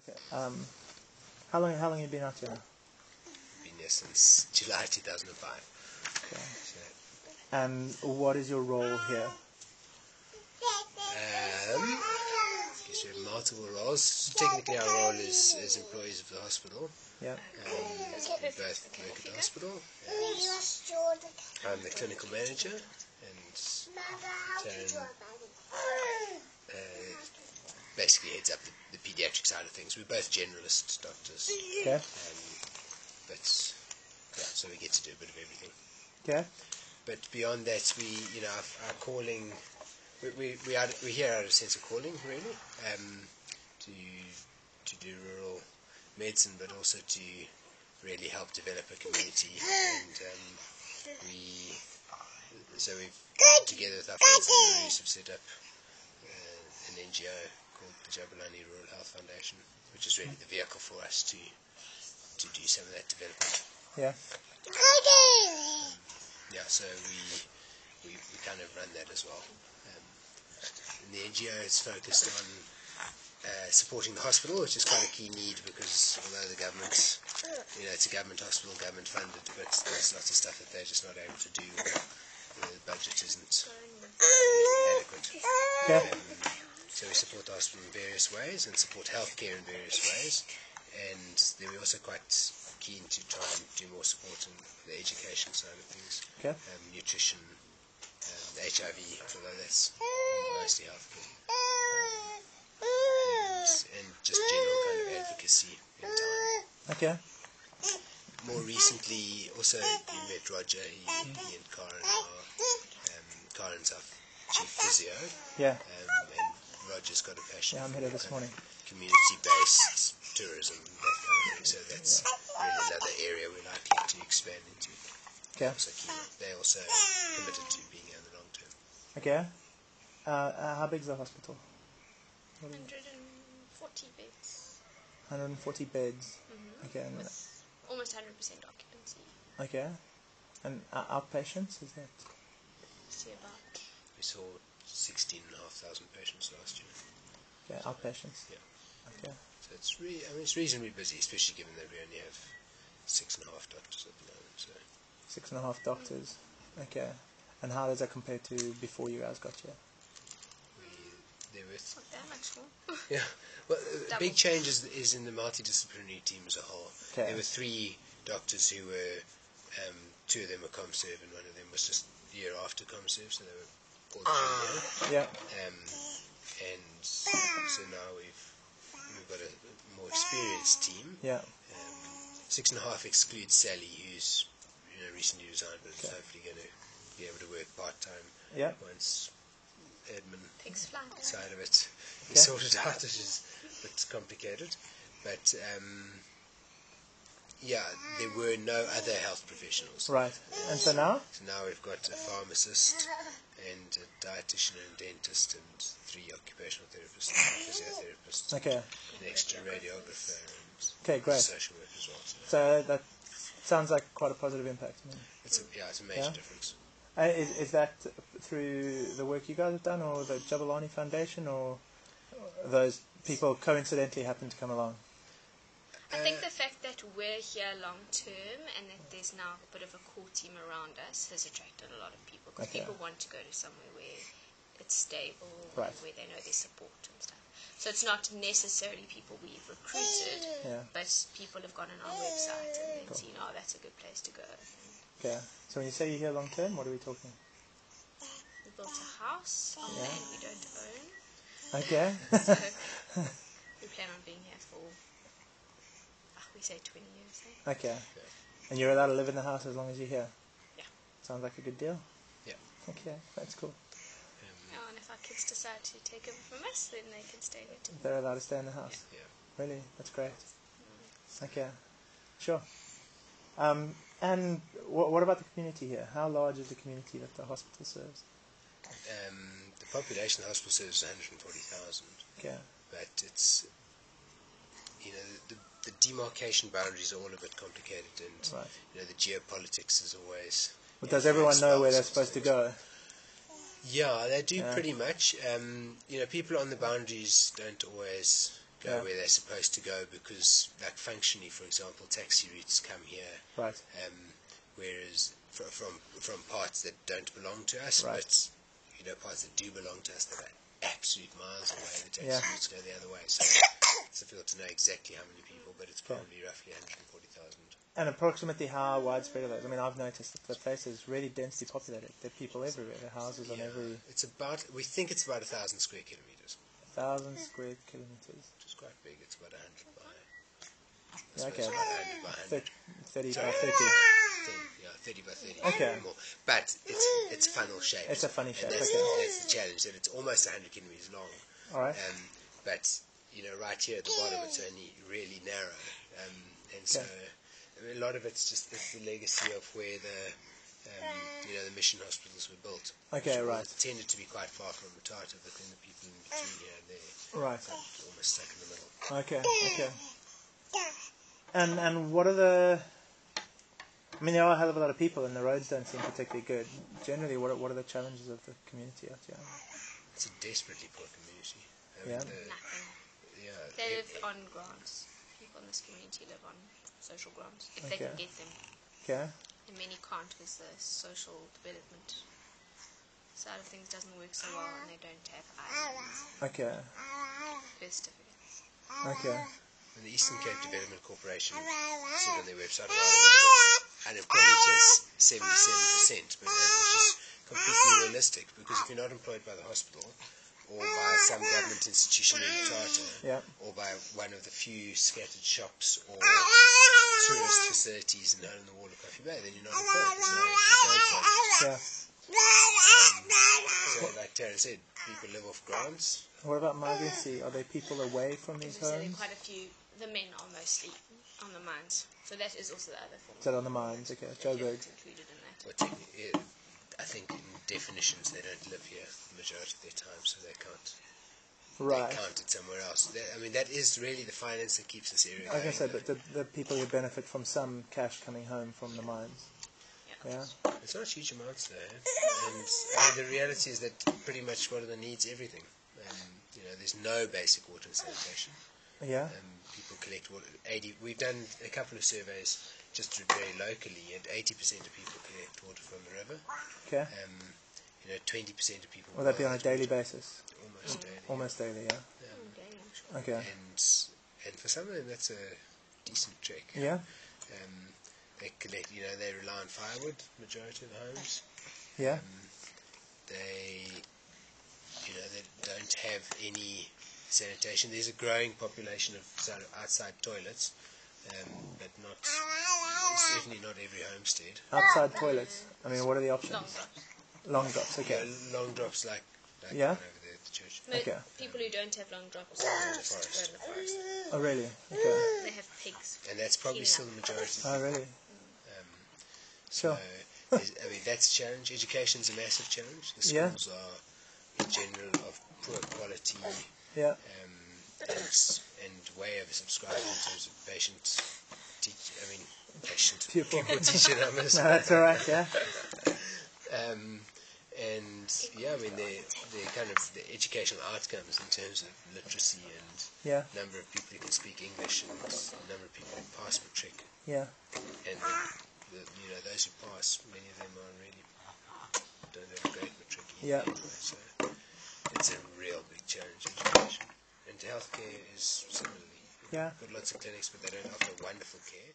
Okay. How long have you been out here now? Been here since July 2005. Okay. So, And what is your role here? guess we have multiple roles. So technically our role is as employees of the hospital. Yeah. We both work at the hospital. I'm the clinical manager, and Taryn basically heads up the pediatric side of things. We're both generalist doctors. Okay. But yeah, so we get to do a bit of everything. Okay. But beyond that, our calling, we're here out of a sense of calling, really, to do rural medicine, but also to really help develop a community. And we've together with our friends in the Maurice have set up an NGO called the Jabulani Rural Health Foundation, which is really the vehicle for us to do some of that development. Yeah. So we kind of run that as well. And the NGO is focused on supporting the hospital, which is quite a key need because although the government, it's a government hospital, government funded, but there's lots of stuff that they're just not able to do. The budget isn't adequate. Okay. So we support the hospital in various ways and support healthcare in various ways. And then we're also quite keen to try and do more support in the education side of things. Okay. Nutrition, HIV, although that's mostly healthcare. And just general kind of advocacy in time. Okay. More recently, also we met Roger, he and Karen Karen's our chief physio. Yeah. And Roger's got a passion Yeah, I'm for here this morning. community-based tourism, that kind of thing. So that's really another area we're likely to expand into. Okay. They're also committed to being here in the long term. Okay. How big is the hospital? 140 beds. 140 beds. Mm-hmm. Okay. And, With almost 100% occupancy. okay. And outpatients, is that? See about. We saw 16,500 patients last year. Okay, outpatients. Yeah. Okay. So it's reasonably busy, especially given that we only have 6.5 doctors at the moment. So 6.5 doctors. Okay. And how does that compare to before you guys got here? there were Not that much more. yeah. Well, the Double. big change is in the multidisciplinary team as a whole. Okay. There were 3 doctors who were, 2 of them were ComServe and 1 of them was just the year after ComServe, so they were all 3 Yeah. and so now we've got a more experienced team. Yeah. 6.5 excludes Sally, who's recently resigned, but is hopefully going to be able to work part-time Yeah. once admin Takes flight. side of it is sorted out, which is a bit complicated. But there were no other health professionals. Right. And so now? So now we've got a pharmacist and a dietitian and dentist and 3 occupational therapists and physiotherapists. Okay. An extra radiographer and Okay, great. social work as well. So that sounds like quite a positive impact. I mean, It's a major difference. is that through the work you guys have done, or the Jabulani Foundation, or those people coincidentally happen to come along? I think the fact that we're here long term and that there's now a bit of a core team around us has attracted a lot of people because Okay. people want to go to somewhere where it's stable, Right. where they know there's support and stuff. So it's not necessarily people we've recruited, but people have gone on our website and they've seen, that's a good place to go. Okay. So when you say you're here long term, what are we talking? We built a house on land we don't own. Okay. So we plan on being here for, we say 20 years. Eh? Okay. And you're allowed to live in the house as long as you're here? Yeah. Sounds like a good deal. Yeah. Okay, that's cool. And if our kids decide to take over from us, then they can stay here too. They're allowed to stay in the house? Yeah. Really? That's great. Okay. Sure. And what about the community here? How large is the community that the hospital serves? The population of the hospital serves 140,000. Okay. But it's, the demarcation boundaries are all a bit complicated, and Right. the geopolitics is always. But does everyone know where they're supposed to go? Yeah, they do pretty much. People on the boundaries don't always go where they're supposed to go, because, like, functionally, for example, taxi routes come here, right. Whereas from parts that don't belong to us, right. but parts that do belong to us that are absolute miles away, the taxi routes go the other way. So it's difficult to know exactly how many people, but it's probably roughly 140,000. And approximately how widespread are those? I mean, I've noticed that the place is really densely populated. There are people everywhere. There are houses on every... We think it's about 1,000 square kilometres. 1,000 square kilometres. Which is quite big. It's about 100 by... Okay. 100 by 100. 30 by 30. 30 by 30. Okay. More. But it's funnel shaped. It's a funny shape. That's the challenge, that it's almost 100 kilometres long. All right. But, right here at the bottom, it's only really narrow. So... I mean, a lot of it's just the legacy of where the mission hospitals were built. Okay, right. Tended to be quite far from Mthatha, but then the people in between here and there, right, almost stuck in the middle. Okay. And what are the? I mean, there are a hell of a lot of people, and the roads don't seem particularly good. Generally, what are the challenges of the community out here? It's a desperately poor community. Nothing. Yeah. They live on grants. People in this community live on social grants, if they can get them. Okay. And many can't, because the social development side of things doesn't work so well, and they don't have IDs. Okay. Birth certificates. Okay. And the Eastern Cape Development Corporation said on their website a while ago that unemployment is 77%, but which is completely realistic, because if you're not employed by the hospital, or by some government institution in Mthatha, or by one of the few scattered shops or tourist facilities in the wall of Coffee Bay, then you're not employed. So, like Tara said, people live off grants. What about migrancy? Are there people away from these homes? There are quite a few. The men are mostly on the mines, so that is also the other form. Is that on the mines? Okay, Joburg. Included in that. Well, I think in definitions they don't live here the majority of their time, so they can't. Right. They count it somewhere else. That is really the finance that keeps this area going. I going. can say, but the people who benefit from some cash coming home from the mines. Yeah. It's not huge amounts though, and the reality is that pretty much one of the needs everything. There's no basic water and sanitation. Yeah. People collect water. We've done a couple of surveys just very locally, and 80% of people collect water from the river. Okay. 20% of people. Will that be on a daily basis? Almost daily. Almost daily, yeah. Okay. And for some of them, that's a decent trick. Yeah. They collect. They rely on firewood. Majority of the homes. Yeah. They don't have any sanitation. There's a growing population of outside toilets, but certainly not every homestead. Outside toilets. I mean, what are the options? Long drops. Long drops. Okay. Long drops like yeah. over there at the church. Okay. People who don't have long drops go in the forest. Oh, really? Okay. They have pigs. And that's probably still the majority. Oh, really? Sure. That's a challenge. Education's a massive challenge. The schools are, in general, of poor quality. Yeah. And way oversubscribed in terms of pupil teacher numbers. No, that's all right. Yeah. They're kind of the educational outcomes in terms of literacy and number of people who can speak English and number of people who pass matric. Yeah. And those who pass, many of them don't have a great matric either. Anyway, so it's a real big challenge, education. And healthcare is similarly. Yeah. Got lots of clinics, but they don't offer wonderful care.